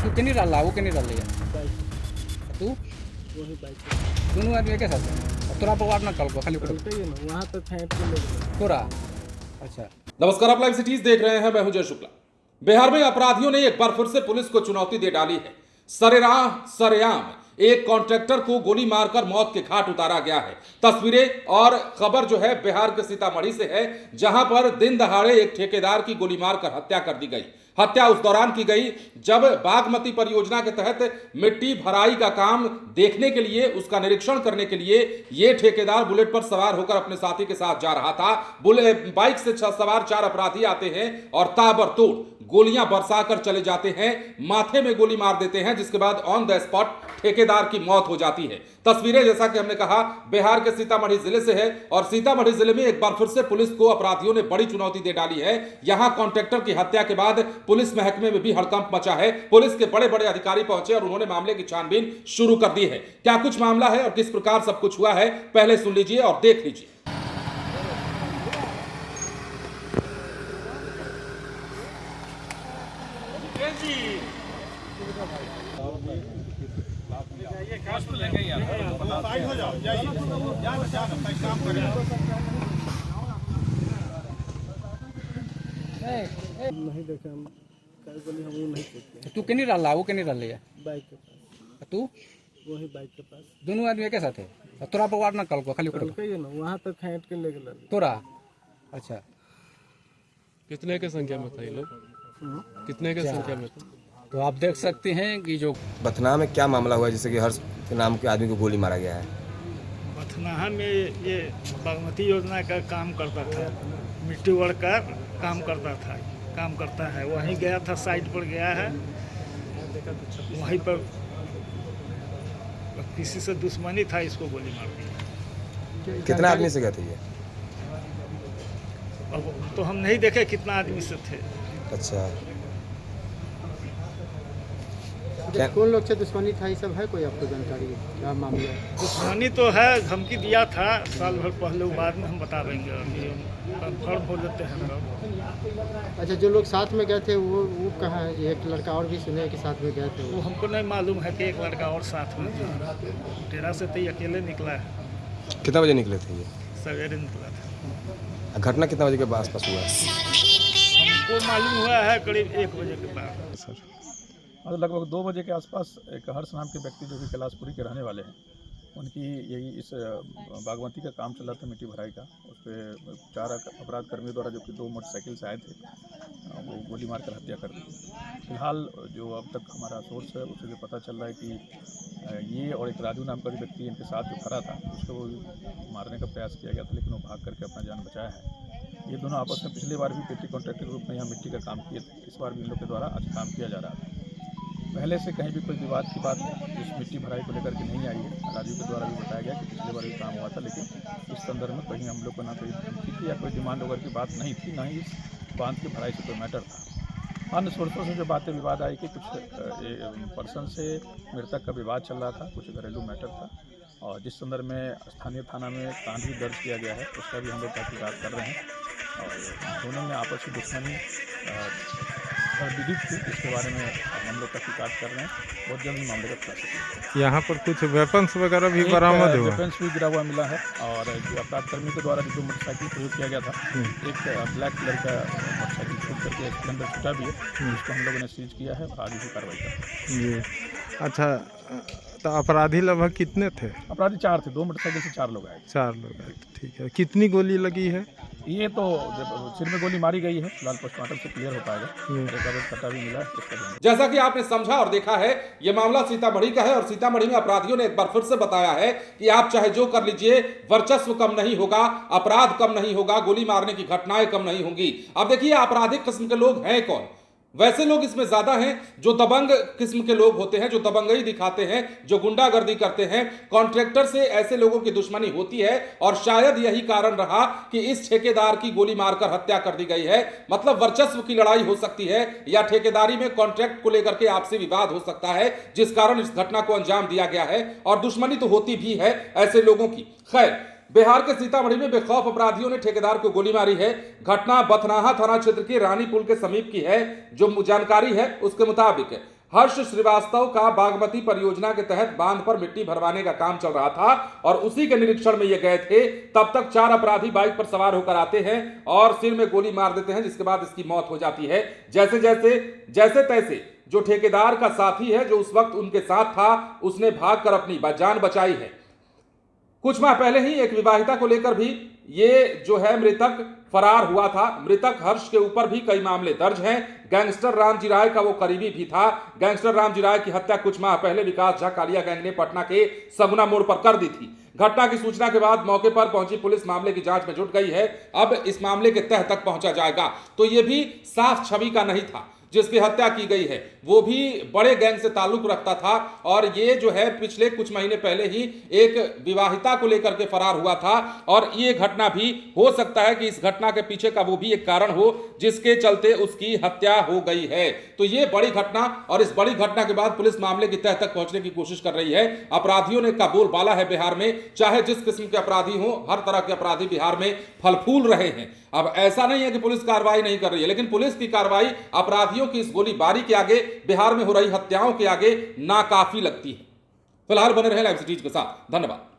तू के नहीं डाल वो के नहीं डाल लिया बाइक तू वही बाइक दोनों आदमी के साथ है तोरा पर वार ना कल को खाली चलते ही ना वहाँ तक फेंक के ले गए तोरा अच्छा। नमस्कार, आप लाइव सिटीज देख रहे हैं। मैं हूं जय शुक्ला। बिहार में अपराधियों ने एक बार फिर से पुलिस को चुनौती दे डाली है। सरेराह सरेआम एक कॉन्ट्रैक्टर को गोली मारकर मौत के घाट उतारा गया है। तस्वीरें और खबर जो है बिहार के सीतामढ़ी से है, जहां पर दिन दहाड़े एक ठेकेदार की गोली मारकर हत्या कर दी गई। हत्या उस दौरान की गई जब बागमती परियोजना के तहत मिट्टी भराई का काम देखने के लिए, उसका निरीक्षण करने के लिए यह ठेकेदार बुलेट पर सवार होकर अपने साथी के साथ जा रहा था। बाइक से सवार 4 अपराधी आते हैं और ताबड़तोड़ गोलियां बरसाकर चले जाते हैं, माथे में गोली मार देते हैं, जिसके बाद ऑन द स्पॉट ठेकेदार की मौत हो जाती है। तस्वीरें जैसा कि हमने कहा बिहार के सीतामढ़ी जिले से है और सीतामढ़ी जिले में एक बार फिर से पुलिस को अपराधियों ने बड़ी चुनौती दे डाली है। यहां कॉन्ट्रैक्टर की हत्या के बाद पुलिस महकमे में भी हड़कंप मचा है। पुलिस के बड़े बड़े अधिकारी पहुंचे और उन्होंने मामले की छानबीन शुरू कर दी है। क्या कुछ मामला है और किस प्रकार सब कुछ हुआ है, पहले सुन लीजिए और देख लीजिए। नहीं देखे हम कई गोली हम वो नहीं देखे तू के नहीं डाल वो के नहीं डाल लिया बाइक के पास तू वही बाइक के पास दोनों आदमी के साथ है तोरा पर वार ना कल को खाली चलते ही ना वहाँ तक फेंक के ले गए तोरा अच्छा। कितने के संख्या में था ये लोग? कितने के संख्या में था? तो आप देख सकते हैं कि जो बथना में क्या मामला हुआ है जिससे कि हर्ष के नाम के आदमी को गोली मारा गया है? बथनाहा में ये बागमती योजना का काम करता था, मिट्टी वर्कर काम करता है। वहीं गया था, साइट पर गया है, वहीं पर किसी से दुश्मनी था, इसको गोली मार दी। कितना आदमी से गए थे ये? अब तो हम नहीं देखे कितना आदमी से थे। अच्छा, कौन लोग से दुश्मनी था, ये सब है कोई आपको जानकारी? क्या मामला है? दुश्मनी तो है, धमकी दिया था साल भर पहले, बाद में हम बता देंगे, अभी कंफर्म हो लेते हैं सब। अच्छा, जो लोग साथ में गए थे वो कहाँ है? एक लड़का और भी सुने कि साथ में गए थे वो हमको नहीं मालूम है कि एक लड़का और साथ में था। डेरा से तो ये अकेले निकला है, कितना बजे निकले थे ये? सवेरे निकला था। घटना कितना बजे के आसपास हुआ? हमको मालूम हुआ है करीब 1 बजे के बाद। सर, लगभग 2 बजे के आसपास एक हर्ष नाम के व्यक्ति जो कि कैलाशपुरी के रहने वाले हैं, उनकी यही इस बागमती का काम चल रहा था, मिट्टी भराई का। उस पर 4 अपराध कर्मियों द्वारा, जो कि 2 मोटरसाइकिल से आए थे, वो गोली मारकर हत्या कर दी। फिलहाल जो अब तक हमारा सोर्स है उससे जो पता चल रहा है कि ये और एक राजू नाम का जो व्यक्ति इनके साथ जो खड़ा था, उसको वो मारने का प्रयास किया गया था, लेकिन वो भाग करके अपना जान बचाया है। ये दोनों आपस में पिछली बार भी पेटी कॉन्ट्रैक्टर के रूप में यहाँ मिट्टी का काम किए थे। इस बार भी इन लोग के द्वारा आज काम किया जा रहा था। पहले से कहीं भी कोई विवाद की बात इस मिट्टी भराई को लेकर के नहीं आई है। राजू के द्वारा भी बताया गया कि पिछले बार भी काम हुआ था, लेकिन इस संदर्भ में कहीं हम लोग को ना कोई धमकी थी या कोई डिमांड वगैरह की बात नहीं थी, ना ही इस बांध की भराई से कोई मैटर था। अन्य सोर्सों से जो बातें विवाद आई कि कुछ पर्सन से मृतक का विवाद चल रहा था, कुछ घरेलू मैटर था, और जिस संदर्भ में स्थानीय थाना में कांड भी दर्ज किया गया है, उसका भी हम लोग तहकीकात कर रहे हैं। और दोनों में आपस की दुश्मनी विदित थी, इसके बारे में हम लोग तहकीकात कर रहे हैं। बहुत जल्द ही मामले का फैसला। यहाँ पर कुछ वेपन्स वगैरह भी बरामद हुआ? वेपन्स भी गिरा हुआ मिला है, और जो अपराध कर्मी के द्वारा जो मोटरसाइकिल प्रयोग किया गया था, एक ब्लैक कलर का मोटरसाइकिल छूट करके स्प्लेंडर छूटा भी है, उसको हम लोगों ने सीज किया है और आगे भी कार्रवाई कर रहे हैं। अच्छा, तो अपराधी लगभग कितने थे? अपराधी 4 थे, 2 मोटरसाइकिल से 4 लोग आए। 4 लोग आए, ठीक है। कितनी गोली लगी है? ये तो सिर में गोली मारी गई है, फिलहाल पोस्टमार्टम से क्लियर हो पाएगा। कटा भी मिला है। जैसा कि आपने समझा और देखा है, यह मामला सीतामढ़ी का है और सीतामढ़ी में अपराधियों ने एक बार फिर से बताया है कि आप चाहे जो कर लीजिए, वर्चस्व कम नहीं होगा, अपराध कम नहीं होगा, गोली मारने की घटनाएं कम नहीं होंगी। अब देखिए आपराधिक किस्म के लोग हैं कौन। वैसे लोग इसमें ज्यादा हैं जो दबंग किस्म के लोग होते हैं, जो दबंगई दिखाते हैं, जो गुंडागर्दी करते हैं। कॉन्ट्रैक्टर से ऐसे लोगों की दुश्मनी होती है और शायद यही कारण रहा कि इस ठेकेदार की गोली मारकर हत्या कर दी गई है। मतलब वर्चस्व की लड़ाई हो सकती है या ठेकेदारी में कॉन्ट्रैक्ट को लेकर के आपसी विवाद हो सकता है, जिस कारण इस घटना को अंजाम दिया गया है। और दुश्मनी तो होती भी है ऐसे लोगों की। खैर, बिहार के सीतामढ़ी में बेखौफ अपराधियों ने ठेकेदार को गोली मारी है। घटना बथनाहा थाना क्षेत्र के रानी पुल के समीप की है। जो जानकारी है उसके मुताबिक हर्ष श्रीवास्तव का बागमती परियोजना के तहत बांध पर मिट्टी भरवाने का काम चल रहा था और उसी के निरीक्षण में ये गए थे। तब तक 4 अपराधी बाइक पर सवार होकर आते हैं और सिर में गोली मार देते हैं, जिसके बाद इसकी मौत हो जाती है। जैसे तैसे जो ठेकेदार का साथी है जो उस वक्त उनके साथ था, उसने भागकर अपनी जान बचाई है। कुछ माह पहले ही एक विवाहिता को लेकर भी ये जो है मृतक फरार हुआ था। मृतक हर्ष के ऊपर भी कई मामले दर्ज हैं। गैंगस्टर रामजी राय का वो करीबी भी था। गैंगस्टर रामजी राय की हत्या कुछ माह पहले विकास झा कालिया गैंग ने पटना के सगुना मोड़ पर कर दी थी। घटना की सूचना के बाद मौके पर पहुंची पुलिस मामले की जांच में जुट गई है। अब इस मामले के तह तक पहुंचा जाएगा। तो ये भी साफ छवि का नहीं था जिसकी हत्या की गई है, वो भी बड़े गैंग से ताल्लुक रखता था और ये जो है पिछले कुछ महीने पहले ही एक विवाहिता को लेकर के फरार हुआ था। और ये घटना भी हो सकता है कि इस घटना के पीछे का वो भी एक कारण हो जिसके चलते उसकी हत्या हो गई है। तो ये बड़ी घटना, और इस बड़ी घटना के बाद पुलिस मामले की तह तक पहुंचने की कोशिश कर रही है। अपराधियों ने का बोलबाला है बिहार में, चाहे जिस किस्म के अपराधी हो, हर तरह के अपराधी बिहार में फल फूल रहे हैं। अब ऐसा नहीं है कि पुलिस कार्रवाई नहीं कर रही है, लेकिन पुलिस की कार्रवाई अपराधियों की इस गोलीबारी के आगे, बिहार में हो रही हत्याओं के आगे नाकाफी लगती है। फिलहाल बने रहे लाइव सिटीज के साथ। धन्यवाद।